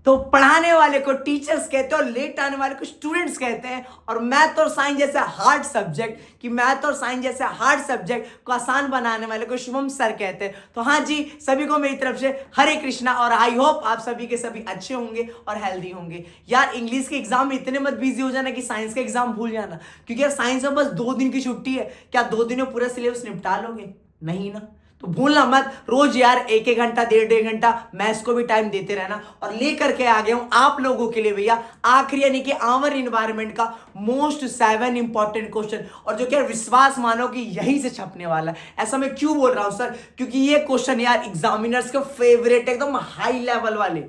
तो पढ़ाने वाले को टीचर्स कहते हैं और लेट आने वाले को स्टूडेंट्स कहते हैं। और मैथ और साइंस जैसे हार्ड सब्जेक्ट को आसान बनाने वाले को शुभम सर कहते हैं। तो हाँ जी, सभी को मेरी तरफ से हरे कृष्णा, और आई होप आप सभी के सभी अच्छे होंगे और हेल्दी होंगे। यार इंग्लिश के एग्जाम में इतने मत बिजी हो जाना कि साइंस का एग्जाम भूल जाना, क्योंकि यार साइंस में बस 2 दिन की छुट्टी है। क्या 2 दिन में पूरा सिलेबस निपटा लोगे? नहीं ना। तो भूलना मत, रोज यार 1-1 घंटा 1.5 घंटा मैथ्स को भी टाइम देते रहना। और लेकर के आ गया हूं आप लोगों के लिए भैया आखिरी यानी कि आवर इन्वायरमेंट का मोस्ट 7 इंपॉर्टेंट क्वेश्चन, और जो कि विश्वास मानो कि यहीं से छपने वाला है। ऐसा मैं क्यों बोल रहा हूं सर? क्योंकि ये क्वेश्चन यार एग्जामिनर्स के फेवरेट एकदम हाई लेवल वाले,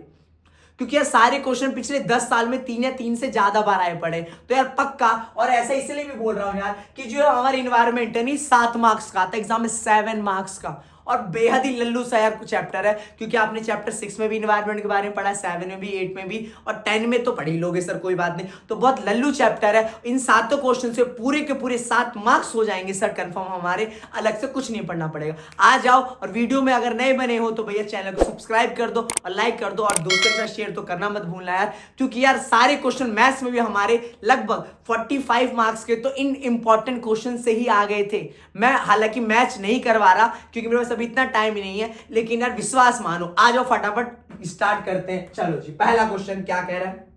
क्योंकि यार सारे क्वेश्चन पिछले 10 साल में 3 या 3 से ज्यादा बार आए पड़े। तो यार पक्का, और ऐसा इसलिए भी बोल रहा हूं यार कि जो हमारा इन्वायरमेंट है नहीं 7 मार्क्स का आता है, एग्जाम में 7 मार्क्स का, और बेहद ही लल्लू सा यार कुछ चैप्टर है। क्योंकि आपने चैप्टर 6 में भी इन्वायरमेंट के बारे में पढ़ा, 7 में भी, 8 में भी, और 10 में तो पढ़ ही लोगे सर, कोई बात नहीं। तो बहुत लल्लू चैप्टर है। इन 7 क्वेश्चन से पूरे के पूरे 7 मार्क्स हो जाएंगे सर कंफर्म हमारे, अलग से कुछ नहीं पढ़ना पड़ेगा। आ जाओ, और वीडियो में अगर नए बने हो तो भैया चैनल को सब्सक्राइब कर दो और लाइक कर दो, और दोस्तों के साथ शेयर तो करना मत भूलना यार, क्योंकि यार सारे क्वेश्चन मैथ्स में भी हमारे लगभग 45 मार्क्स के तो इन इंपॉर्टेंट क्वेश्चन से ही आ गए थे। मैं हालांकि मैच नहीं करवा रहा क्योंकि मेरे पास अभी इतना टाइम ही नहीं है, लेकिन यार विश्वास मानो। आ जाओ फटाफट स्टार्ट करते हैं। चलो जी, पहला क्वेश्चन क्या कह रहा है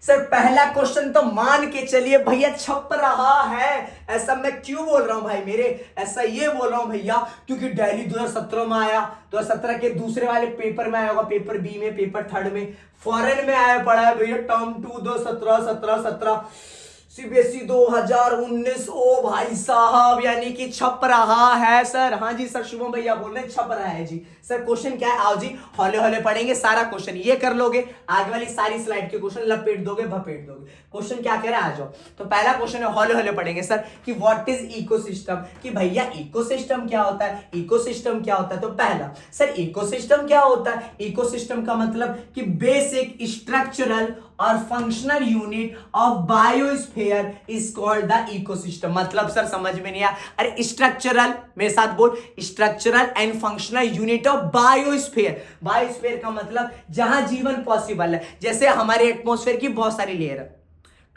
सर? पहला क्वेश्चन तो मान के चलिए भैया छप रहा है। ऐसा मैं क्यों बोल रहा हूं भाई मेरे? ऐसा ये बोल रहा हूं भैया क्योंकि दिल्ली 2017 में आया, 2017 के दूसरे वाले पेपर में आया होगा, पेपर बी में, पेपर थर्ड में, फॉरेन में आया पड़ा है भैया टर्म 2 2017 सीबीएसई 2019। ओ भाई साहब, यानी कि छप रहा है सर। हाँ जी सर, शुभम भैया बोल रहे हैं छप रहा है जी। सर क्वेश्चन क्या है? आओ जी, हौले हौले पढ़ेंगे सारा क्वेश्चन, ये कर लोगे, आगे वाली सारी स्लाइड के क्वेश्चन लपेट दोगे, भपेट दोगे। क्वेश्चन क्या कह रहा है? आ जाओ। तो पहला क्वेश्चन है, हौले हौले पढ़ेंगे सर, कि व्हाट इज इकोसिस्टम, कि भैया इकोसिस्टम क्या होता है, इकोसिस्टम क्या होता है। तो पहला सर, इकोसिस्टम क्या होता है? इकोसिस्टम का मतलब कि बेसिक स्ट्रक्चरल और functional unit of biosphere is called the ecosystem. मतलब सर समझ में नहीं आया? अरे स्ट्रक्चरल, मेरे साथ बोल, structural and functional unit of biosphere. Biosphere का मतलब जहां जीवन पॉसिबल है। जैसे हमारे एटमॉस्फेयर की बहुत सारी लेयर है,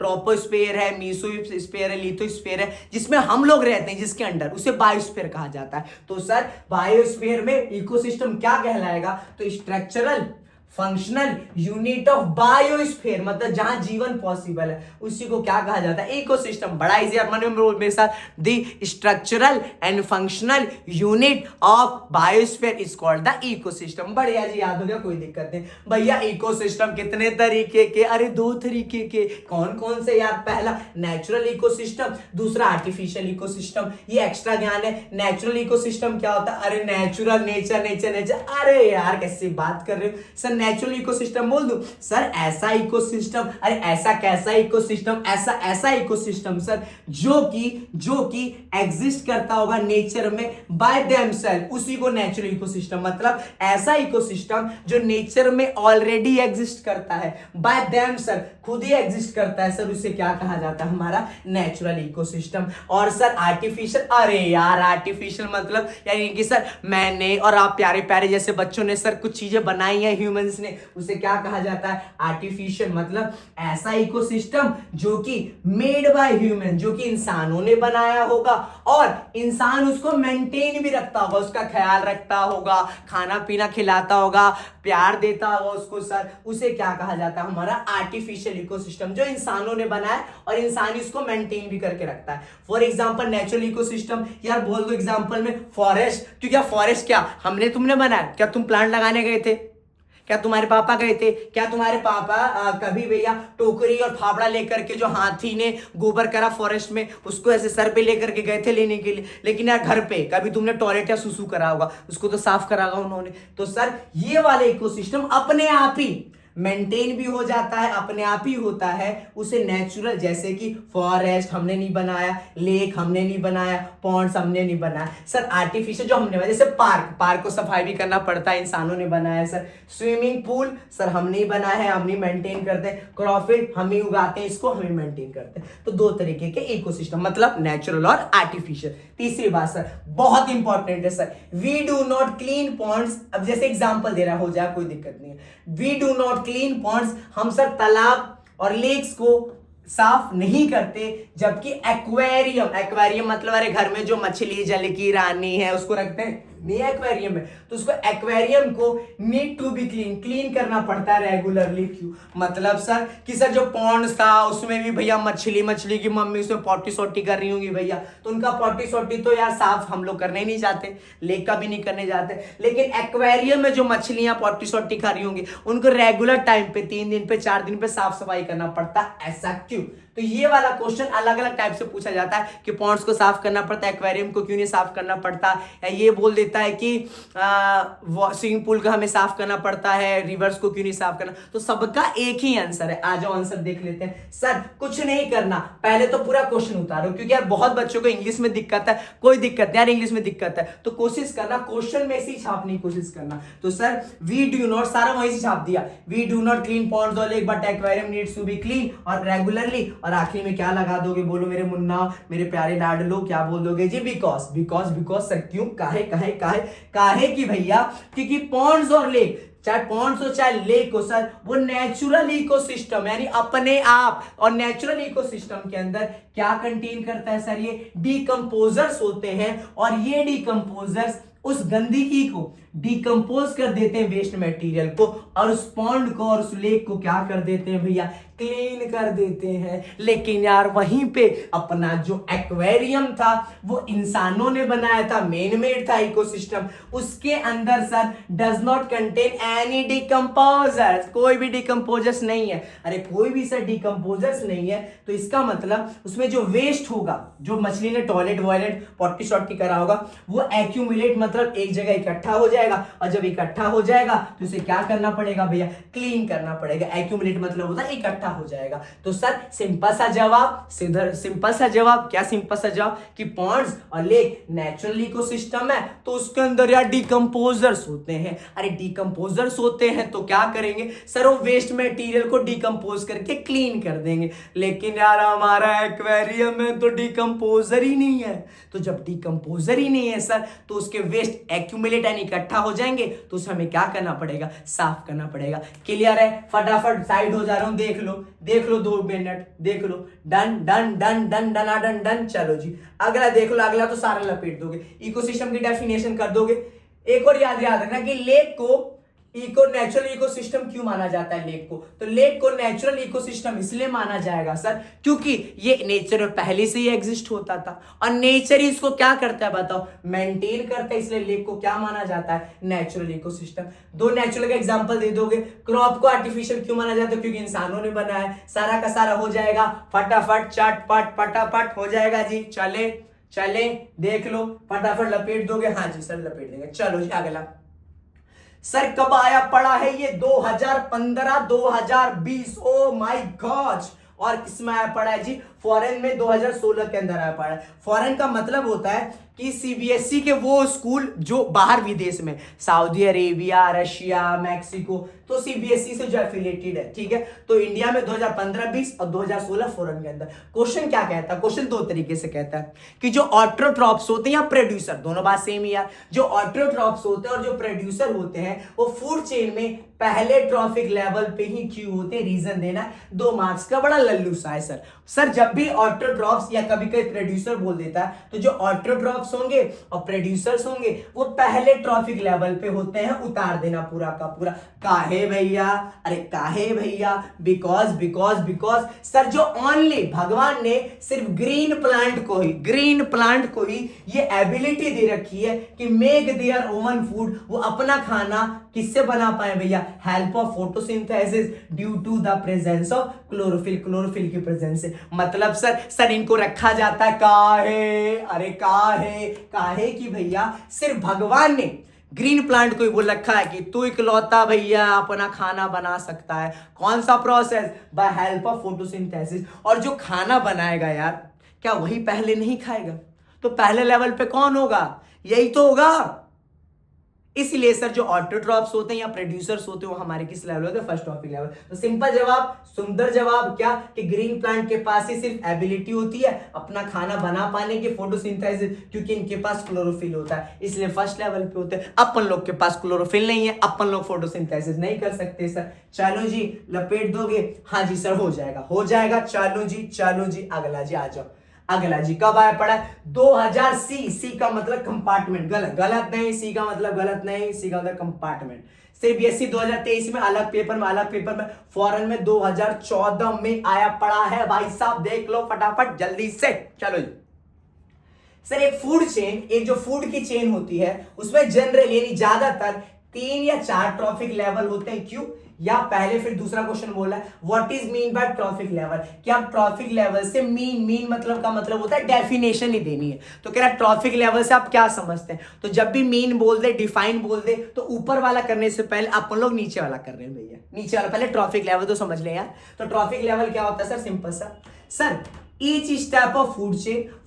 ट्रोपोस्फीयर है, मीसोस्फीयर है, लिथोस्फीयर है, जिसमें हम लोग रहते हैं, जिसके अंडर, उसे बायोस्फीयर कहा जाता है। तो सर बायोस्फीयर में इकोसिस्टम क्या कहलाएगा? तो structural functional unit of biosphere, मतलब जहां जीवन पॉसिबल है, उसी को क्या कहा जाता है? इकोसिस्टम। बड़ा इजी, मन में मेरे साथ, the structural and functional unit of biosphere is called the ecosystem. बढ़िया जी, याद हो गया, कोई दिक्कत नहीं भैया। इकोसिस्टम कितने तरीके के? अरे 2 तरीके के। कौन कौन से यार? पहला नेचुरल इकोसिस्टम, दूसरा आर्टिफिशियल इकोसिस्टम। ये एक्स्ट्रा ज्ञान है। नेचुरल इकोसिस्टम क्या होता है? अरे नेचुरल, नेचर। अरे यार कैसी बात कर रहे हो सर? नेचुरल इकोसिस्टम बोल दूं सर? ऐसा इकोसिस्टम, अरे ऐसा कैसा इकोसिस्टम? ऐसा इकोसिस्टम सर जो कि एग्जिस्ट करता होगा नेचर में बाय देमसेल्फ, उसी को नेचुरल इकोसिस्टम। मतलब ऐसा इकोसिस्टम जो नेचर में ऑलरेडी एग्जिस्ट करता है, बाय देमसेल्फ, खुद ही एग्जिस्ट करता है सर, उसे क्या कहा जाता है? हमारा नेचुरल इकोसिस्टम। और सर आर्टिफिशियल, अरे यार आर्टिफिशियल मतलब यानी कि सर मैंने और आप प्यारे प्यारे जैसे बच्चों ने सर कुछ चीजें बनाई है ह्यूमंस ने, उसे क्या कहा जाता है? आर्टिफिशियल। मतलब ऐसा इकोसिस्टम जो कि मेड बाय ह्यूमन, जो कि इंसानों ने बनाया होगा, और इंसान उसको मेंटेन भी रखता होगा, उसका ख्याल रखता होगा, खाना पीना खिलाता होगा, प्यार देता होगा उसको सर, उसे क्या कहा जाता है? हमारा आर्टिफिशियल इकोसिस्टम, जो इंसानों ने बनाया और इंसान उसको मेंटेन भी करके रखता है। फॉर एग्जांपल नेचुरल इकोसिस्टम, यार बोल दो एग्जांपल में फॉरेस्ट। क्योंकि फॉरेस्ट क्या हमने तुमने बनाया? क्या तुम प्लांट लगाने गए थे? क्या तुम्हारे पापा गए थे? क्या तुम्हारे पापा कभी भैया टोकरी और फावड़ा लेकर के, जो हाथी ने गोबर करा फॉरेस्ट में, उसको ऐसे सर पे लेकर के गए थे लेने के लिए? लेकिन यार घर पे कभी तुमने टॉयलेट या सुसु करा होगा, उसको तो साफ करा होगा उन्होंने। तो सर ये वाले इकोसिस्टम अपने आप ही मेंटेन भी हो जाता है, अपने आप ही होता है, उसे नेचुरल, जैसे कि फॉरेस्ट हमने नहीं बनाया, लेक हमने नहीं बनाया, पॉन्ड्स हमने नहीं बनाया। सर आर्टिफिशियल जो हमने बनाया, जैसे पार्क को सफाई भी करना पड़ता है, इंसानों ने बनाया है सर। स्विमिंग पूल सर हमने ही बनाया है, हम ही मेंटेन करते हैं। क्रॉफिट हम ही उगाते हैं, इसको हम ही मेंटेन करते हैं। तो 2 तरीके के इकोसिस्टम, मतलब नेचुरल और आर्टिफिशियल। तीसरी बात सर बहुत इंपॉर्टेंट है sir, we do not clean ponds. अब जैसे एग्जांपल दे रहा हो जाए, कोई दिक्कत नहीं है। We do not clean ponds, हम सर तालाब और लेक्स को साफ नहीं करते, जबकि एक्वेरियम मतलब अरे घर में जो मछली जल की रानी है उसको रखते हैं नहीं एक्वेरियम में, तो उसको एक्वेरियम को नीड टू बी क्लीन करना पड़ता है रेगुलरली। क्यों? मतलब सर कि सर जो पॉन्ड्स था उसमें भी भैया मछली की मम्मी उसमें पॉटी सोटी कर रही होंगी भैया, तो उनका पॉटी सोटी तो यार साफ हम लोग करने ही नहीं चाहते, लेक का भी नहीं करने जाते, लेकिन एक्वेरियम में जो मछलियां पॉटी सोटी खा रही होंगी उनको रेगुलर टाइम पे 3 दिन पे 4 दिन पे साफ सफाई करना पड़ता। ऐसा क्यों? तो ये वाला क्वेश्चन अलग अलग टाइप से पूछा जाता है कि पॉन्ड्स को साफ करना पड़ता है, एक्वेरियम को क्यों नहीं साफ करना पड़ता, या ये बोल देता है कि स्विमिंग पूल का हमें साफ करना पड़ता है, रिवर्स को क्यों नहीं साफ करना। तो सबका एक ही आंसर है। आ जाओ आंसर देख लेते हैं। सर कुछ नहीं करना, पहले तो पूरा क्वेश्चन उतारो, क्योंकि यार बहुत बच्चों को इंग्लिश में दिक्कत है, कोई दिक्कत नहीं यार, इंग्लिश में दिक्कत है तो कोशिश करना क्वेश्चन में से छापने की कोशिश करना। तो सर वी डू नॉट, सारा वहीं से छाप दिया, we do not clean ponds और lake but aquarium needs to be clean और रेगुलरली, और आखिरी में क्या लगा दोगे? बोलो मेरे मुन्ना, मेरे प्यारे लाडलो, क्या बोल दोगे जी? बिकॉज सर क्यों? काहे कि भैया क्योंकि पॉन्ड्स और लेक, चाहे पॉन्ड्स हो चाहे लेक हो सर, वो नेचुरल इकोसिस्टम यानी अपने आप, और नेचुरल इकोसिस्टम के अंदर क्या कंटेन करता है सर? ये डिकम्पोजर्स होते हैं, और ये डिकम्पोजर्स उस गंदगी को डिकम्पोज कर देते हैं, वेस्ट मटेरियल को, और उस पॉन्ड को और उस लेक को क्या कर देते हैं भैया? क्लीन कर देते हैं। लेकिन यार वहीं पे अपना जो एक्वेरियम था वो इंसानों ने बनाया था, मेन मेड था इकोसिस्टम, उसके अंदर sir does not contain any decomposers, कोई भी डिकम्पोजर्स नहीं है। अरे कोई भी सर डिकम्पोजर्स नहीं है तो इसका मतलब उसमें जो वेस्ट होगा, जो मछली ने टॉयलेट वॉयलेट पॉटी शॉटी करा होगा, वो एक्यूमुलेट मतलब एक जगह इकट्ठा हो जाएगा, और जब इकट्ठा हो जाएगा तो उसे क्या करना पड़ेगा भैया? क्लीन करना पड़ेगा। एक्यूमुलेट मतलब होता है इकट्ठा हो जाएगा। तो सर सिंपल सा जवाब, क्या सिंपल सा जवाब कि पॉन्ड्स और लेक नेचुरल इकोसिस्टम है, तो उसके अंदर यार डिकम्पोजर्स होते हैं। अरे डिकम्पोजर्स होते हैं तो क्या करेंगे सर? वो वेस्ट मटेरियल को डिकम्पोज करके क्लीन कर देंगे। लेकिन यार हमारा एक्वेरियम में तो डिकम्पोजर ही नहीं है, तो जब डिकम्पोजर ही नहीं है सर तो उसके वेस्ट एक्यूमुलेट यानी इकट्ठा हो जाएंगे, तो उसे हमें क्या करना पड़ेगा? साफ करना पड़ेगा। क्लियर है? फटाफट साइड हो जा रहा हूं, देख लो 2 मिनट, देख लो। डन। चलो जी अगला देख लो, अगला तो सारा लपेट दोगे, इकोसिस्टम की डेफिनेशन कर दोगे। एक और याद रखना कि लेक को नेचुरल इकोसिस्टम क्यों माना जाता है? लेक को, तो लेक को नेचुरल इकोसिस्टम इसलिए माना जाएगा सर क्योंकि ये नेचर में पहले से ही एग्जिस्ट होता था, और नेचर ही इसको क्या करता है बताओ? मेंटेन करता है, इसलिए लेक को क्या माना जाता है? Natural ecosystem. 2 नेचुरल का एग्जांपल दे दोगे। क्रॉप को आर्टिफिशियल क्यों माना जाता है? क्योंकि इंसानों ने बनाया है। सारा का सारा हो जाएगा फटाफट, चटपट पटापट हो जाएगा जी। चले देख लो, फटाफट लपेट दोगे। हाँ जी सर लपेट देंगे। चलो जी अगला सर कब आया पड़ा है ये? 2015 2020। Oh my God. और किसमें आया पड़ा है जी? फॉरेन में 2016 के अंदर आया पड़ा है। फॉरेन का मतलब होता है कि सीबीएसई के वो स्कूल जो बाहर विदेश में, सऊदी अरेबिया, रशिया, मैक्सिको, तो सीबीएसई से जो एफिलिएटेड है, ठीक है। तो इंडिया में 2015-20 और 2016 फॉरेन के अंदर। क्वेश्चन क्या कहता है? क्वेश्चन 2 तरीके से कहता है कि जो ऑटोट्रॉप्स होते हैं या प्रोड्यूसर, दोनों बात सेम ही यार, जो ऑटोट्रॉप्स होते हैं और जो प्रोड्यूसर होते हैं वो फूड चेन में पहले ट्रॉफिक लेवल पे ही क्यों होते हैं? रीजन देना। 2 मार्क्स का बड़ा लल्लू सा है सर जब भी ऑटोट्रॉप्स या कभी कभी प्रोड्यूसर बोल देता है, तो जो ऑटोट्रॉप्स होंगे और प्रोड्यूसर्स होंगे वो पहले ट्रॉफिक लेवल पे होते हैं। उतार देना पूरा का पूरा। काहे भैया? अरे काहे भैया? बिकॉज सर जो ओनली भगवान ने सिर्फ ग्रीन प्लांट को ही ये एबिलिटी दे रखी है कि मेक देयर ओवन फूड, वो अपना खाना किससे बना पाए भैया? Help of photosynthesis due to the presence of chlorophyll की प्रेजेंस से। मतलब सर इनको रखा जाता है काहे? अरे काहे कि भैया सिर्फ भगवान ने ग्रीन प्लांट को ही बोल रखा है कि तू इकलौता भैया अपना खाना बना सकता है। कौन सा process? By help of photosynthesis. और जो खाना बनाएगा यार, क्या वही पहले नहीं खाएगा? तो पहले लेवल पे कौन होगा? यही तो होगा। इसलिए सर जो ऑटोट्रॉप्स होते हैं या प्रोड्यूसर्स होते हैं वो हमारे किस लेवल होते हैं, फर्स्ट ट्रॉफिक लेवल। तो सिंपल जवाब, सुंदर जवाब क्या कि ग्रीन प्लांट के पास ही सिर्फ एबिलिटी होती है अपना खाना बना पाने की, फोटोसिंथेसिस, क्योंकि इनके पास क्लोरोफिल होता है इसलिए फर्स्ट लेवल पे होते हैं। अपन लोग के पास क्लोरोफिल नहीं है, अपन लोग फोटोसिंथेसिस नहीं कर सकते सर। चलो जी लपेट दोगे, हाँ जी सर हो जाएगा हो जाएगा। चलो जी अगला जी आ जाओ। अगला जी कब आया पड़ा 2000 सी का मतलब कंपार्टमेंट, गलत नहीं, सी का मतलब गलत नहीं, सी का मतलब कंपार्टमेंट। सीबीएसई 2023 में अलग पेपर में फॉरेन में 2014 में आया पड़ा है भाई साहब, देख लो फटाफट जल्दी से। चलो जी सर, एक फूड चेन, एक जो फूड की चेन होती है उसमें जनरली यानी ज्यादातर 3 या 4 ट्रॉफिक लेवल होते हैं। क्यों? या पहले फिर दूसरा क्वेश्चन बोला what is mean by trophic level, क्या ट्रॉफिक लेवल से मीन मतलब का मतलब होता है डेफिनेशन ही देनी है। तो कह रहा ट्रॉफिक लेवल से आप क्या समझते हैं, तो जब भी मीन बोल दे, डिफाइन बोल दे, तो ऊपर वाला करने से पहले अपन लोग नीचे वाला कर रहे हैं भैया, नीचे वाला पहले ट्रॉफिक लेवल तो समझ ले यार। तो ट्रॉफिक लेवल क्या होता है sir, simple sir each step of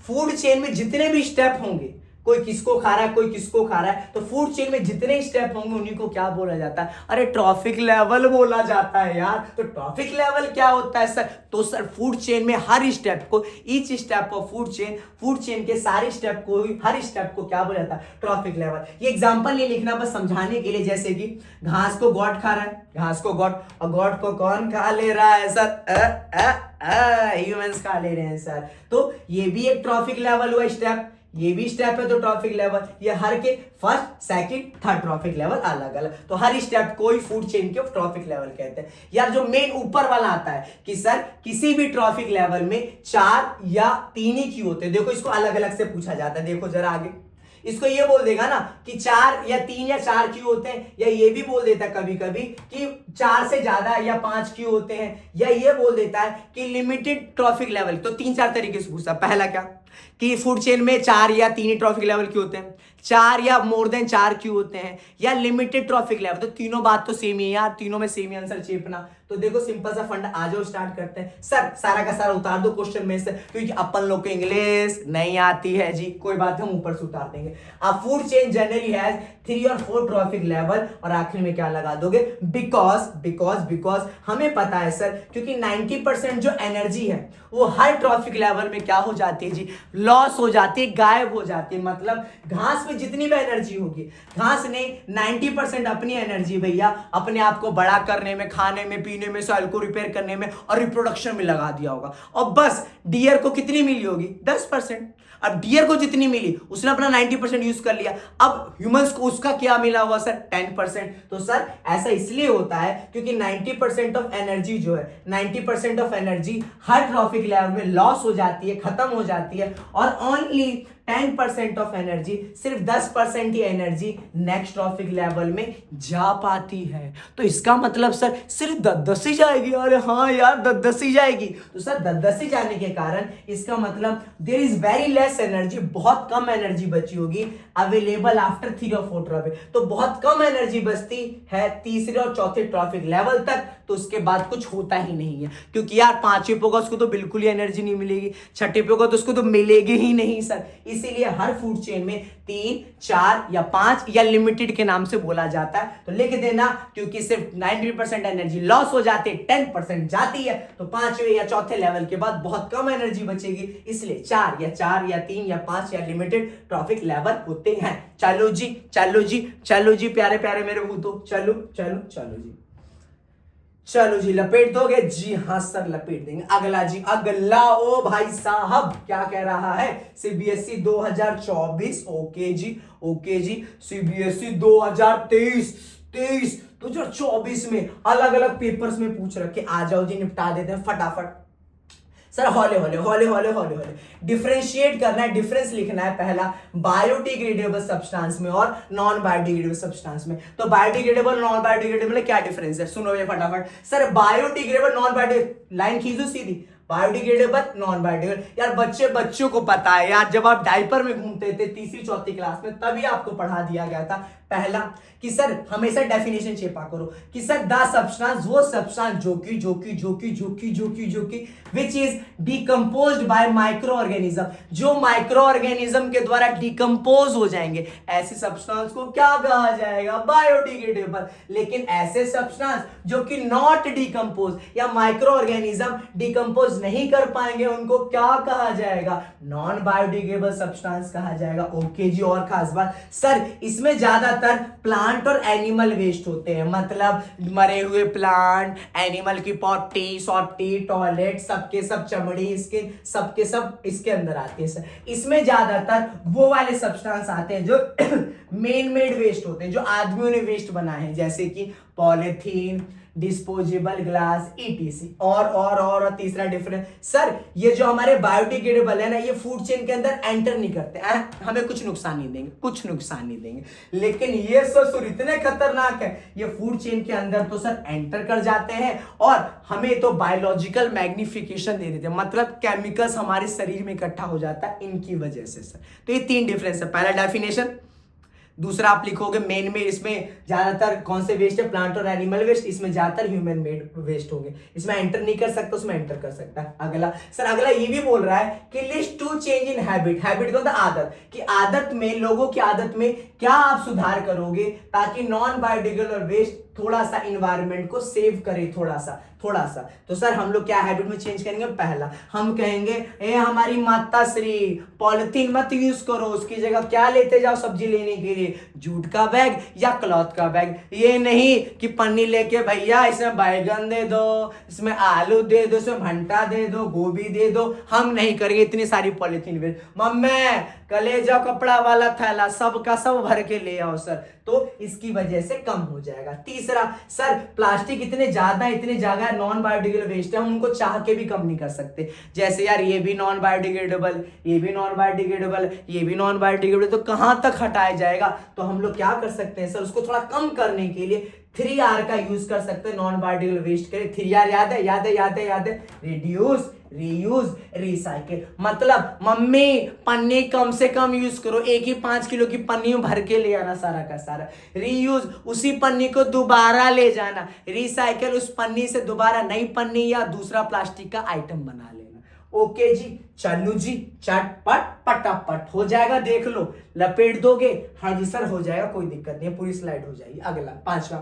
food chain में जितने भी स्टेप होंगे, कोई किसको खा रहा है कोई किसको खा रहा है, तो फूड चेन में जितने स्टेप होंगे उन्हीं को क्या बोला जाता है, अरे ट्रॉफिक लेवल बोला जाता है यार। तो ट्रॉफिक लेवल क्या होता है सर, तो सर फूड चेन में हर स्टेप को, each step of food chain के सारे स्टेप को, हर स्टेप को क्या बोला जाता है, ट्रॉफिक लेवल। ये एग्जांपल नहीं लिखना बस समझाने के लिए, जैसे कि घास को गॉड खा रहा है, घास को गॉड, और गॉड को कौन खा ले रहा है सर, ह्यूमंस खा ले रहे हैं सर। तो ये भी एक ट्रॉफिक लेवल हुआ स्टेप, ये भी स्टेप है तो ट्रॉफिक लेवल, ये हर के first second third trophic level अलग अलग, तो हर स्टेप कोई फूड चेन के ट्रॉफिक लेवल कहते हैं। यार जो मेन ऊपर वाला आता है कि सर किसी भी ट्रॉफिक लेवल में 4 या 3 ही क्यों होते हैं, देखो इसको अलग अलग से पूछा जाता है, देखो जरा आगे इसको ये बोल देगा ना कि 4 या 3 या 4 क्यों होते हैं, या ये भी बोल देता है कभी कभी कि 4 से ज्यादा या 5 क्यों होते हैं, या ये बोल देता है कि लिमिटेड ट्रॉफिक लेवल। तो 3-4 तरीके से पूछता, पहला क्या कि फूड चेन में 4 या 3 ही ट्रॉफिक लेवल क्यों होते हैं, 4 या मोर देन 4 क्यों होते हैं, या लिमिटेड ट्रॉफिक लेवल। तो तीनों बात तो सेम ही है यार, तीनों में सेम ही आंसर चेपना। तो देखो सिंपल सा फंड, आ जाओ स्टार्ट करते हैं। सर सारा का सारा उतार दो क्वेश्चन में से, क्योंकि अपन लोग को इंग्लिश नहीं आती है जी, कोई बात हम ऊपर से उतार देंगे। अब फूड चेन जनरली हैज 3 और 4 ट्रॉफिक लेवल, और आखिर में क्या लगा दोगे, बिकॉज हमें पता है सर, क्योंकि 90% जो एनर्जी है वो हर ट्रॉफिक लेवल में क्या हो जाती है जी, लॉस हो जाती है, गायब हो जाती है। मतलब घास में जितनी भी एनर्जी होगी, घास ने 90% अपनी एनर्जी भैया अपने आप को बड़ा करने में, खाने में, पीने में, सॉइल को रिपेयर करने में और रिप्रोडक्शन में लगा दिया होगा। और बस डियर को कितनी मिली होगी, 10%। अब डियर को जितनी मिली उसने अपना 90% यूज कर लिया, अब ह्यूमंस को उसका क्या मिला हुआ सर, 10%। तो सर ऐसा इसलिए होता है क्योंकि 90% ऑफ एनर्जी जो है, 90% of energy her trophic level में लॉस हो जाती है, खत्म हो जाती है, और ओनली 10% ऑफ एनर्जी, सिर्फ 10% ही एनर्जी नेक्स्ट ट्रॉफिक लेवल में जा पाती है। तो इसका मतलब सर सिर्फ 10 ही जाएगी, अरे हाँ यार 10 ही जाएगी। तो सर 10 ही जाने के कारण इसका मतलब there is very less energy, बहुत कम एनर्जी बची होगी अवेलेबल आफ्टर 3 और 4 ट्रॉफिक। तो बहुत कम एनर्जी बचती है तीसरे और चौथे ट्रॉफिक लेवल तक, तो उसके बाद कुछ होता ही नहीं है, क्योंकि यार 5वें पे होगा उसको तो बिल्कुल ही एनर्जी नहीं मिलेगी, 6ठे पे होगा तो उसको तो मिलेगी ही नहीं सर। इसीलिए हर फूड चेन में 3, 4 या 5 या लिमिटेड के नाम से बोला जाता है। तो लिख देना, क्योंकि सिर्फ 90% एनर्जी लॉस हो जाती है, 10% जाती है, तो 5वें या चौथे लेवल के बाद बहुत कम एनर्जी बचेगी, इसलिए 4 या 3 या 5 या लिमिटेड ट्रॉफिक लेवल होते हैं। चलो जी प्यारे प्यारे मेरे भूतों, चलो जी लपेट दोगे, जी हाँ सर लपेट देंगे। अगला ओ भाई साहब क्या कह रहा है, सीबीएसई 2024, ओके जी सीबीएसई 2023 में अलग अलग पेपर्स में पूछ रखे, आ जाओ जी निपटा देते हैं फटाफट। सर हौले डिफरेंशिएट करना है, डिफरेंस लिखना है पहला बायोडिग्रेडेबल सब्सटेंस में और नॉन बायोडिग्रेडेबल सब्सटेंस में। तो बायोडिग्रेडेबल नॉन बायोडिग्रेडेबल में क्या डिफरेंस है, सुनो ये फटाफट। Sir biodegradable non biodegradable, line खींचो सीधी, बायोडिग्रेडेबल नॉन बायोडिग्रेडेबल। यार बच्चों को पता है यार, जब आप डायपर में घूमते थे 3री 4थी क्लास में, तभी आपको पढ़ा दिया गया था पहला कि सर हमेशा डेफिनेशन छेपा करो कि सर द सब्सटेंस वो सब्सटेंस जो कि which is decomposed bye micro organism, जो माइक्रो ऑर्गेनिज्म के द्वारा डिकम्पोज हो जाएंगे, ऐसे सब्सटेंस को क्या कहा जाएगा? बायोडिग्रेडेबल। लेकिन ऐसे सब्सटेंस जो कि नॉट डिकम्पोज या माइक्रो ऑर्गेनिज्म डिकम्पोज नहीं कर पाएंगे, उनको क्या कहा जाएगा? नॉन बायोडिग्रेडेबल सब्सटेंस कहा जाएगा। ओके जी, और खास बात सर इसमें ज्यादातर प्लांट और एनिमल वेस्ट होते हैं, मतलब मरे हुए प्लांट, एनिमल की पॉटी, सॉटी, टॉयलेट, सबके सब चमड़ी, स्किन, सबके सब इसके अंदर आते हैं सर। इसमें ज्यादातर वो वाले सब्सटेंस आते हैं जो मेन मेड वेस्ट होते हैं, जो आदमियों ने वेस्ट बनाए हैं, जैसे कि पॉलीथीन, डिस्पोजेबल ग्लास, ईटीसी। और तीसरा डिफरेंस सर, ये जो हमारे बायोडिग्रेडेबल है ना, ये फूड चेन के अंदर एंटर नहीं करते हैं, हमें कुछ नुकसान नहीं देंगे, लेकिन ये सर इतने खतरनाक है, ये फूड चेन के अंदर तो सर एंटर कर जाते हैं और हमें तो बायोलॉजिकल मैग्निफिकेशन दे देते हैं, मतलब केमिकल्स हमारे शरीर में इकट्ठा हो जाता है इनकी वजह से सर। तो ये 3 डिफरेंस है, पहला डेफिनेशन, दूसरा आप लिखोगे मेन में, इसमें ज्यादातर कौन से वेस्ट है? प्लांट और एनिमल वेस्ट, इसमें ज्यादातर ह्यूमन मेड वेस्ट होंगे, इसमें एंटर नहीं कर सकता, उसमें एंटर कर सकता है। अगला सर, अगला ये भी बोल रहा है कि list to change in habit, habit का आदत, कि आदत में, लोगों की आदत में क्या आप सुधार करोगे ताकि नॉन बायोडिग्रेडेबल वेस्ट थोड़ा सा इन्वायरमेंट को सेव करे, थोड़ा सा। तो सर हम लोग क्या हैबिट में चेंज करेंगे? पहला हम कहेंगे ए हमारी माता श्री पॉलिथीन मत यूज करो, उसकी जगह क्या लेते जाओ सब्जी लेने के लिए? जूट का बैग या क्लॉथ का बैग। ये नहीं कि पन्नी लेके भैया इसमें बैगन दे दो, इसमें आलू दे दो, इसमें भंटा दे दो, गोभी दे दो, हम नहीं करेंगे इतनी सारी पॉलिथीन वेस्ट। मम्मी कले जाओ कपड़ा वाला थैला सब का सब भर के ले आओ सर, तो इसकी वजह से कम हो जाएगा। तीसरा सर, प्लास्टिक इतने ज्यादा नॉन बायोडिग्रेडेबल वेस्ट है, हम उनको चाह के भी कम नहीं कर सकते। जैसे यार ये भी नॉन बायोडिग्रेडेबल, ये भी नॉन बायोडिग्रेडेबल, ये भी नॉन बायोडिग्रेडेबल, तो कहां तक हटाया जाएगा? तो हम लोग क्या कर सकते हैं सर, उसको थोड़ा कम करने के लिए 3R का यूज कर सकते हैं, नॉन बायोडिग्रेडेबल वेस्ट करें। 3R याद है, रिड्यूस, रीयूज, रिसाइकिल। मतलब मम्मी पन्नी कम से कम यूज करो, एक ही 5 किलो की पन्नी भर के ले आना सारा का सारा। रीयूज, उसी पन्नी को दोबारा ले जाना। रिसाइकिल, उस पन्नी से दोबारा नई पन्नी या दूसरा प्लास्टिक का आइटम बना लेना। ओके जी, चलो जी, चटपट पटापट हो जाएगा, देख लो, लपेट दोगे, हाँ जी सर हो जाएगा, कोई दिक्कत नहीं, पूरी स्लाइड हो जाएगी। अगला 5वां,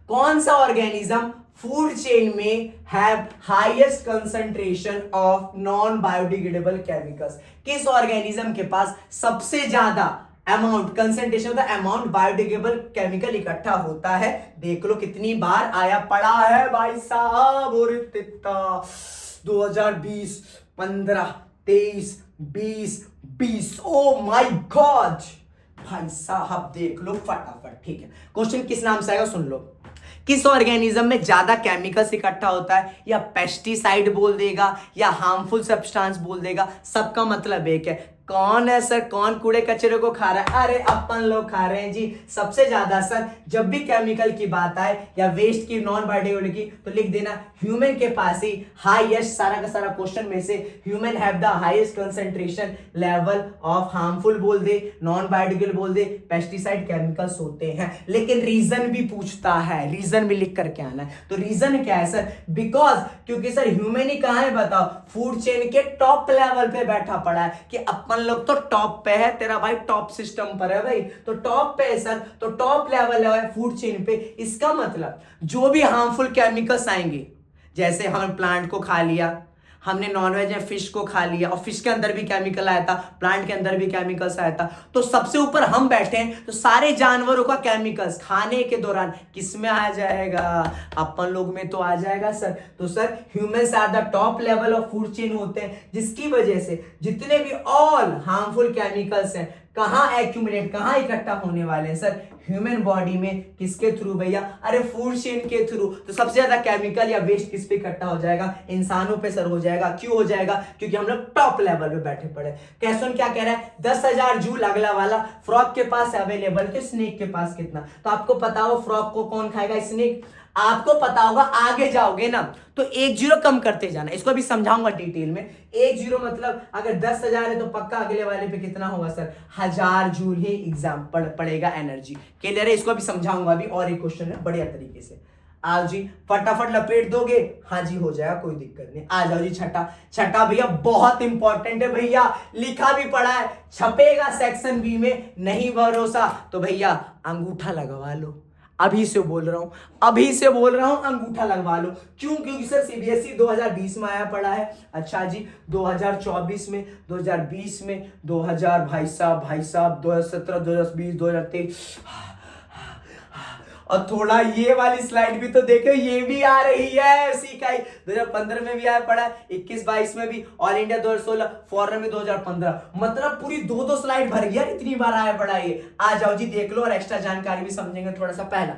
कौन सा ऑर्गेनिज्म फूड चेन में have highest concentration of non biodegradable chemicals? किस ऑर्गेनिज्म के पास सबसे ज्यादा amount, concentration of the amount biodegradable chemical इकट्ठा होता है? देख लो कितनी बार आया पड़ा है भाई साहब, और 2020, 15, 23, 20, ओ माय गॉड भाई साहब, देख लो फटाफट। ठीक है, क्वेश्चन किस नाम से आएगा सुन लो। किस ऑर्गेनिज्म में ज्यादा केमिकल्स इकट्ठा होता है? या पेस्टिसाइड बोल देगा या हार्मफुल सब्सटेंस बोल देगा, सबका मतलब एक है। कौन है सर, कौन कूड़े कचरे को खा रहा है? अरे अपन लोग खा रहे हैं जी। सबसे ज्यादा सर जब भी केमिकल की बात आए या वेस्ट की, नॉन बायोडिग्रेडेबल की, तो लिख देना ह्यूमन के पास ही हाईएस्ट, सारा का सारा क्वेश्चन में से human have the highest concentration level of harmful बोल दे, नॉन बायोडिग्रेडेबल बोल दे, पेस्टिसाइड केमिकल्स होते हैं। लेकिन रीजन भी पूछता है, रीजन भी लिख करके आना है। तो रीजन क्या है सर? बिकॉज, क्योंकि सर ह्यूमन ही कहां है बताओ? फूड चेन के टॉप लेवल पे बैठा पड़ा है, कि अपन लोग तो टॉप पे है, तेरा भाई टॉप सिस्टम पर है भाई, तो टॉप पे है सर, तो टॉप लेवल है फूड चेन पे। इसका मतलब जो भी हार्मफुल केमिकल्स आएंगे, जैसे हम प्लांट को खा लिया, हमने नॉनवेज में फिश को खा लिया और फिश के अंदर भी केमिकल आया था, प्लांट के अंदर भी केमिकल्स आया था, तो सबसे ऊपर हम बैठे हैं, तो सारे जानवरों का केमिकल्स खाने के दौरान किस में आ जाएगा? अपन लोग में तो आ जाएगा सर। तो sir humans are the top level of food chain होते हैं, जिसकी वजह से जितने भी ऑल हार्मफुल केमिकल्स हैं कहां एक्यूमुलेट, कहां इकट्ठा होने वाले हैं सर? ह्यूमन बॉडी में। किसके थ्रू भैया? अरे फूड चेन के थ्रू। तो सबसे ज्यादा केमिकल या वेस्ट किस पे इकट्ठा हो जाएगा? इंसानों पे सर हो जाएगा। क्यों हो जाएगा? क्योंकि हम लोग टॉप लेवल पे बैठे पड़े। क्वेश्चन क्या कह रहा है? 10,000 जूल अगला वाला फ्रॉग के पास अवेलेबल, तो स्नेक के पास कितना? तो आपको पता हो फ्रॉग को कौन खाएगा? स्नेक। आपको पता होगा, आगे जाओगे ना तो एक जीरो कम करते जाना, इसको भी समझाऊंगा डिटेल में। एक जीरो मतलब अगर 10,000 है तो पक्का अगले वाले पे कितना होगा सर, 1000 जूल ही एग्जाम पड़ेगा एनर्जी। क्लियर है, इसको भी समझाऊंगा अभी, और एक क्वेश्चन है बढ़िया तरीके से। आओ जी फटाफट लपेट दोगे, हाँ जी हो जाएगा, कोई दिक्कत नहीं। आ जाओ जी छठा भैया बहुत इंपॉर्टेंट है भैया, लिखा भी पड़ा है, छपेगा सेक्शन बी में, नहीं भरोसा तो भैया अंगूठा लगवा लो, अभी से बोल रहा हूं अंगूठा लगवा लो। क्यों? क्योंकि सर सीबीएसई 2020 में आया पड़ा है। अच्छा जी 2024 में, 2020 में, 2000 भाई साहब 2017, 2020, 2023 और थोड़ा ये वाली स्लाइड भी तो देखो, ये भी आ रही है उसी का ही। 2015 में भी आया पड़ा, 21-22 में भी, ऑल इंडिया 2016, फॉरन में 2015, मतलब पूरी दो स्लाइड भर गया, इतनी बार आया पड़ा ये। आ जाओ जी देख लो, और एक्स्ट्रा जानकारी भी समझेंगे थोड़ा सा। पहला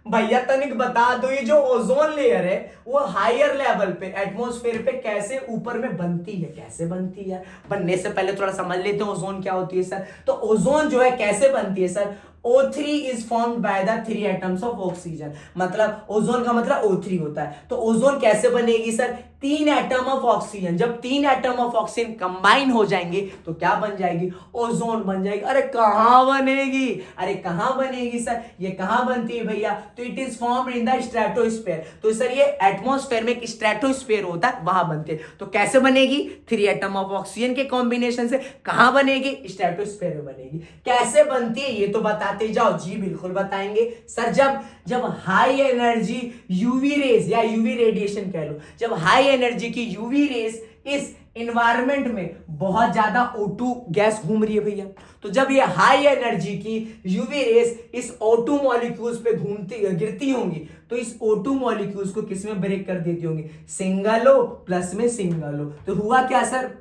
भैया तनिक बता दो, ये जो ओजोन लेयर है वो हायर लेवल पे एटमॉस्फेयर पे कैसे ऊपर में बनती है, कैसे बनती है? बनने से पहले थोड़ा समझ लेते हैं ओजोन क्या होती है सर। तो ओजोन जो है कैसे बनती है sir, O3 is formed by the 3 atoms of oxygen, मतलब ओजोन का मतलब O3 होता है। तो ओजोन कैसे बनेगी सर, 3 एटम ऑफ ऑक्सीजन, जब 3 एटम ऑफ ऑक्सीजन कंबाइन हो जाएंगे तो क्या बन जाएगी, ओजोन बन जाएगी। अरे कहां बनेगी सर, ये कहां बनती है भैया, तो it is formed in the stratosphere. तो सर ये एटमॉस्फेयर में एक स्ट्रेटोस्फेयर होता है, वहां बनते हैं। तो कैसे बनेगी, 3 एटम ऑफ ऑक्सीजन के कॉम्बिनेशन से। कहां बनेगी, स्ट्रेटोस्फेयर में बनेगी। कैसे बनती है ये तो बताते जाओ जी, बिल्कुल बताएंगे सर। जब हाई एनर्जी यूवी रेज या यूवी रेडिएशन कह लो, जब हाई एनर्जी की यूवी रेज इस एनवायरनमेंट में बहुत ज्यादा O2 गैस घूम रही है भैया, तो जब ये हाई एनर्जी की यूवी रेज इस O2 मॉलिक्यूल्स पे गिरती होंगी, तो इस O2 मॉलिक्यूल्स को किस में ब्रेक कर देती होंगी, सिंगल O प्लस में सिंगल O। तो हुआ क्या sir,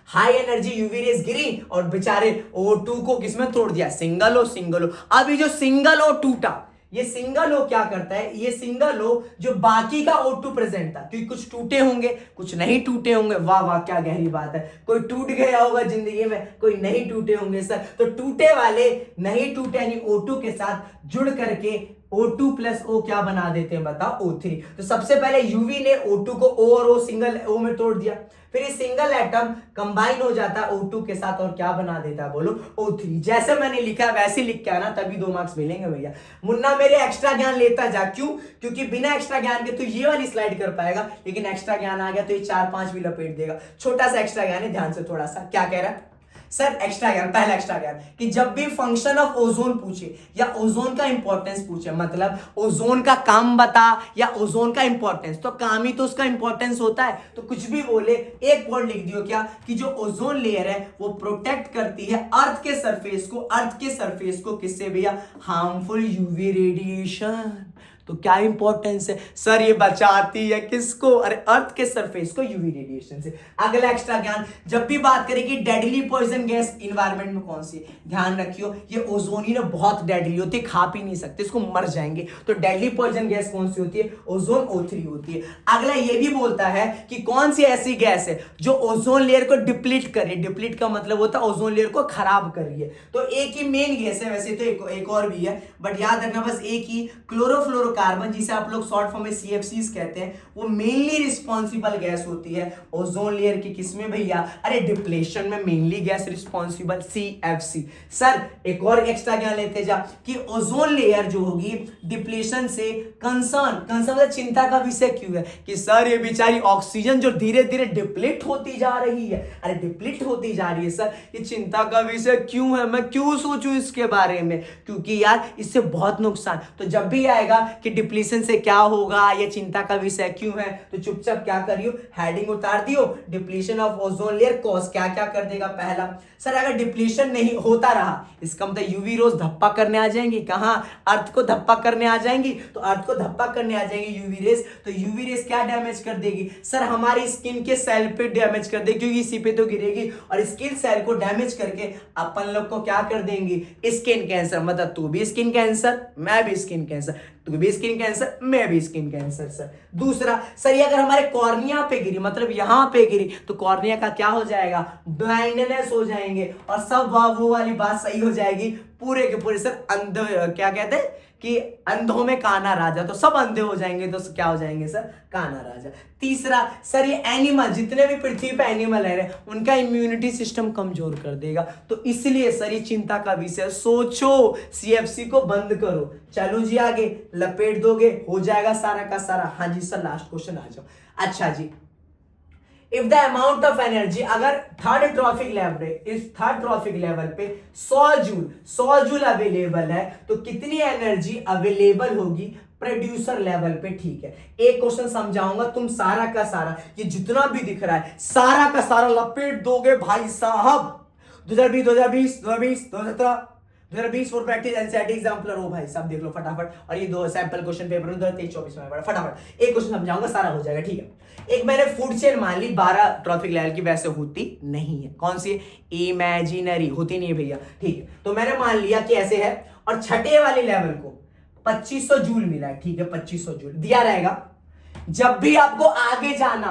high energy UV rays गिरी और बेचारे O2 को किसमें तोड़ दिया, सिंगल O। अब ये जो सिंगल O टूटा, ये सिंगल O क्या करता है, ये सिंगल O जो बाकी का O2 प्रेजेंट था, क्योंकि कुछ टूटे होंगे कुछ नहीं टूटे होंगे। वाह वाह क्या गहरी बात है, कोई टूट गया होगा जिंदगी में, कोई नहीं टूटे होंगे सर। तो टूटे वाले नहीं टूटे यानी O2 के साथ जुड़ करके O2 प्लस O क्या बना देते हैं बताओ, O3। तो सबसे पहले यूवी ने O2 को O और O सिंगल O में तोड़ दिया, फिर ये सिंगल एटम कंबाइन हो जाता है O2 के साथ और क्या बना देता है बोलो, O3। जैसे मैंने लिखा है वैसे लिख के आना, तभी 2 मार्क्स मिलेंगे भैया। मुन्ना मेरे एक्स्ट्रा ज्ञान लेता जा, क्यों? क्योंकि बिना एक्स्ट्रा ज्ञान के तो ये वाली स्लाइड कर पाएगा, लेकिन एक्स्ट्रा ज्ञान आ गया तो ये 4-5 भी लपेट देगा। छोटा सा एक्स्ट्रा ज्ञान है, ध्यान से थोड़ा सा। क्या कह रहा है सर, एक्स्ट्रा ज्ञान, पहला एक्स्ट्रा ज्ञान कि जब भी फंक्शन ऑफ ओजोन पूछे या ओजोन का इंपॉर्टेंस पूछे, मतलब ओजोन का काम बता या ओजोन का इंपॉर्टेंस, तो काम ही तो उसका इंपॉर्टेंस होता है। तो कुछ भी बोले एक वर्ड लिख दियो क्या, कि जो ओजोन लेयर है वो प्रोटेक्ट करती है अर्थ के सरफेस को किससे भैया, हार्मफुल यूवी रेडिएशन। तो क्या इंपॉर्टेंस है सर, ये बचाती है किसको, अरे अर्थ के सरफेस को यूवी रेडिएशन से। अगला एक्स्ट्रा ज्ञान, जब भी बात करें कि डेडली पॉइजन गैस इन्वायरमेंट में कौन सी, ध्यान रखियो ये ओजोन ही ना बहुत डेडली होती है, खा पी नहीं सकते, इसको मर जाएंगे। तो डेडली पॉइजन गैस कौन सी होती है, ओजोन O3 होती है। अगला ये भी बोलता है कि कौन सी ऐसी गैस है जो ओजोन लेयर को डिप्लीट कर रही है, डिप्लीट का मतलब होता है ओजोन लेयर को खराब कर रही है। तो एक ही मेन गैस है, वैसे तो एक और भी है, बट याद रखना बस एक ही, क्लोरोफ्लोरोकार्बन, जिसे आप लोग शॉर्ट फॉर्म में CFCs कहते हैं, वो मेनली रिस्पॉन्सिबल गैस होती है ओजोन लेयर की किसमें भैया, अरे डिप्लेशन में mainly gas responsible CFC। Sir एक और एक्स्ट्रा ज्ञान लेते जा कि ओजोन लेयर जो होगी डिप्लेशन से कंसर्न मतलब चिंता का विषय क्यों है, कि सर ये बेचारी ऑक्सीजन जो धीरे धीरे डिप्लीट होती जा रही है, अरे डिप्लीट होती जा रही है सर, ये चिंता का विषय क्यों है, मैं क्यों सोचूं इसके बारे में, क्योंकि यार इससे बहुत नुकसान। तो जब भी आएगा कि डिप्लीशन से क्या होगा, ये चिंता का विषय क्यों है, तो चुपचाप क्या करियो, हेडिंग उतार दियो, depletion of ozone layer cause क्या क्या कर देगा। पहला सर अगर डिप्लीशन नहीं होता रहा, इसका मतलब यूवी रोज धप्पा करने आ जाएंगी, कहां, अर्थ को धप्पा करने आ जाएंगी, तो अर्थ को धप्पा करने आ जाएंगी यूवी रेस। तो यूवी रेस क्या डैमेज कर देगी सर, हमारी स्किन के सेल पे डैमेज कर देगी, क्योंकि इसी पे तो गिरेगी, और स्किन सेल को डैमेज करके अपन लोग को क्या कर देंगी, स्किन कैंसर। मतलब तू भी स्किन कैंसर, मैं भी स्किन कैंसर, तू भी स्किन कैंसर, मैं भी स्किन कैंसर सर। दूसरा सर ये अगर हमारे कॉर्निया पे गिरी, मतलब यहां पे गिरी, तो कॉर्निया का क्या हो जाएगा, ब्लाइंडनेस हो जाएंगे, और सब वो वाली बात सही हो जाएगी, पूरे के पूरे सर अंध क्या कहते हैं, कि अंधों में कान्हा राजा, तो सब अंधे हो जाएंगे तो क्या हो जाएंगे सर, कान्हा राजा। तीसरा सर ये एनिमल, जितने भी पृथ्वी पे एनिमल है उनका इम्यूनिटी सिस्टम कमजोर कर देगा, तो इसलिए सर ये चिंता का विषय। सोचो, सीएफसी को बंद करो। चलो जी आगे, लपेट दोगे हो जाएगा सारा का सारा। हाँ जी सर लास्ट क्वेश्चन आ जाओ। अच्छा जी, if the amount of energy, अगर थर्ड ट्रॉफिक लेवल पे 100 जूल अवेलेबल है, तो कितनी एनर्जी अवेलेबल होगी प्रोड्यूसर लेवल पे? ठीक है, एक क्वेश्चन समझाऊंगा, तुम सारा का सारा ये जितना भी दिख रहा है सारा का सारा लपेट दोगे भाई साहब। 2020, 2020, 2020, 2017, 2020 फॉर प्रैक्टिस एनसीईआरटी एग्जाम्पलर हो भाई सब देख लो फटाफट। और ये दो सैंपल क्वेश्चन पेपर 2023-24 में पड़ा, फटाफट एक क्वेश्चन समझाऊंगा सारा हो जाएगा। ठीक है, एक मैंने फूड चेन मान ली 12 ट्रॉफिक लेवल की, वैसे होती नहीं है। कौन सी? इमेजिनरी, होती नहीं है भैया। ठीक है, तो मैंने मान लिया कि ऐसे है, और छठे वाले लेवल को 2500 जूल मिला है। ठीक है, 2500 जूल दिया रहेगा। जब भी आपको आगे जाना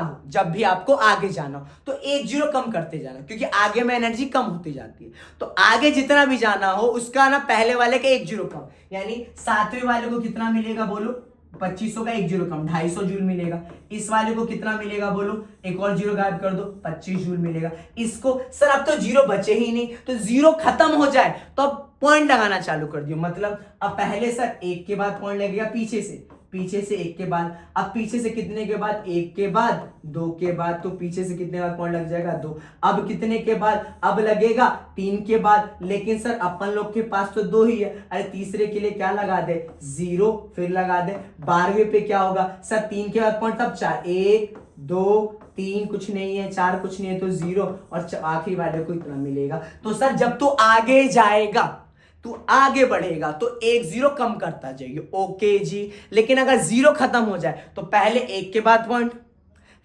हो, तो 1 जीरो कम करते जाना, क्योंकि आगे में एनर्जी कम होती जाती है। तो आगे जितना भी जाना हो उसका ना पहले वाले का 1 जीरो कम, यानी 7वें वाले को कितना मिलेगा बोलो? 2500 का 1 जीरो कम, 250 जूल मिलेगा। इस वाले को कितना मिलेगा बोलो? एक और जीरो गायब कर दो, 25 जूल मिलेगा। इसको सर अब तो जीरो बचे ही नहीं, तो जीरो खत्म हो जाए तो अब पॉइंट लगाना चालू कर दियो। मतलब अब पहले सर 1 के बाद पॉइंट लगेगा, पीछे से 1 के बाद, अब पीछे से कितने के बाद? 1 के बाद, 2 के बाद, तो पीछे से कितने बाद पॉइंट लग जाएगा? 2। अब कितने के बाद? अब लगेगा 3 के बाद, लेकिन सर अपन लोग के पास तो 2 ही है। अरे तीसरे के लिए क्या लगा दे? 0, फिर लगा दे। 12वें पे क्या होगा सर? 3 के बाद पॉइंट, तब 4, 1 2 3 कुछ नहीं है, 4 कुछ नहीं है, तो 0, और आखिरी वाले को इतना मिलेगा। तो सर जब तू आगे जाएगा, तू आगे बढ़ेगा, तो 1 जीरो कम करता जाइए। ओके जी, लेकिन अगर 0 खत्म हो जाए तो पहले 1 के बाद पॉइंट,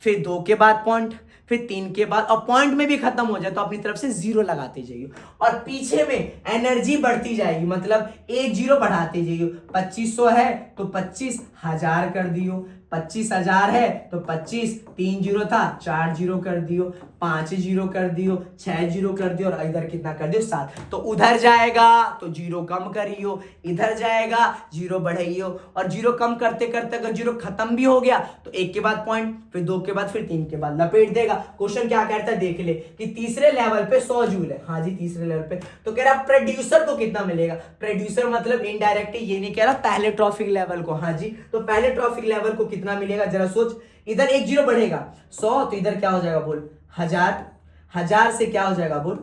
फिर 2 के बाद पॉइंट, फिर 3 के बाद, और पॉइंट में भी खत्म हो जाए तो अपनी तरफ से 0 लगाते जाइए, और पीछे में एनर्जी बढ़ती जाएगी, मतलब 1 जीरो बढ़ाते जाइए। 2500 है तो 25,000 कर दियो, 25,000 है तो 25, 3 जीरो था 4 जीरो कर दियो, 5 जीरो कर दियो, 6 जीरो कर दियो, और इधर कितना कर दियो? 7। तो उधर जाएगा तो जीरो कम करियो, इधर जाएगा जीरो बढ़ाइयो, और जीरो कम करते करते अगर जीरो खत्म भी हो गया तो 1 के बाद पॉइंट, फिर 2 के बाद, फिर 3 के बाद लपेट देगा। क्वेश्चन क्या कहता है देख ले, कि तीसरे लेवल पे 100 जूल है। हाँ जी, तीसरे लेवल पे, तो कह रहा प्रोड्यूसर को कितना मिलेगा? प्रोड्यूसर मतलब इनडायरेक्टली ये नहीं कह रहा, पहले ट्रॉफिक लेवल को। हाँ जी, तो पहले ट्रॉफिक लेवल को कितना मिलेगा जरा सोच। इधर 1 जीरो बढ़ेगा 100, तो इधर क्या हो जाएगा बोल? 1000 से क्या हो जाएगा बोल?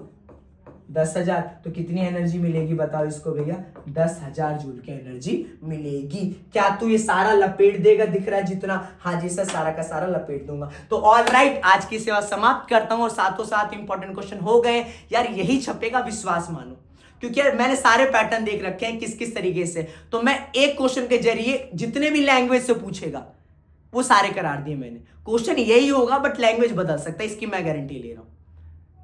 10,000। तो कितनी एनर्जी मिलेगी बताओ इसको भैया? 10,000 जूल की एनर्जी मिलेगी। क्या तू ये सारा लपेट देगा? दिख रहा है जितना? हाँ जी सर, सारा का सारा लपेट दूंगा। तो ऑल राइट, आज की सेवा समाप्त करता हूं, और साथों साथ इंपॉर्टेंट क्वेश्चन हो गए यार, यही छपेगा, विश्वास मानो, क्योंकि यार मैंने सारे पैटर्न देख रखे हैं किस किस तरीके से। तो मैं एक क्वेश्चन के जरिए जितने भी लैंग्वेज से पूछेगा वो सारे करार दिए मैंने। क्वेश्चन यही होगा, बट लैंग्वेज बदल सकता है, इसकी मैं गारंटी ले रहा हूं।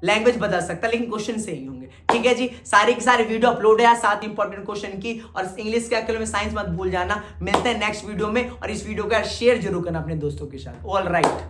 लैंग्वेज बदल सकता है लेकिन क्वेश्चन सही होंगे। ठीक है जी, सारे के सारे वीडियो अपलोड है, 7 इंपॉर्टेंट क्वेश्चन की, और इंग्लिश के अकेले में साइंस मत भूल जाना। मिलते हैं नेक्स्ट वीडियो में, और इस वीडियो का शेयर जरूर करना अपने दोस्तों के साथ। All right.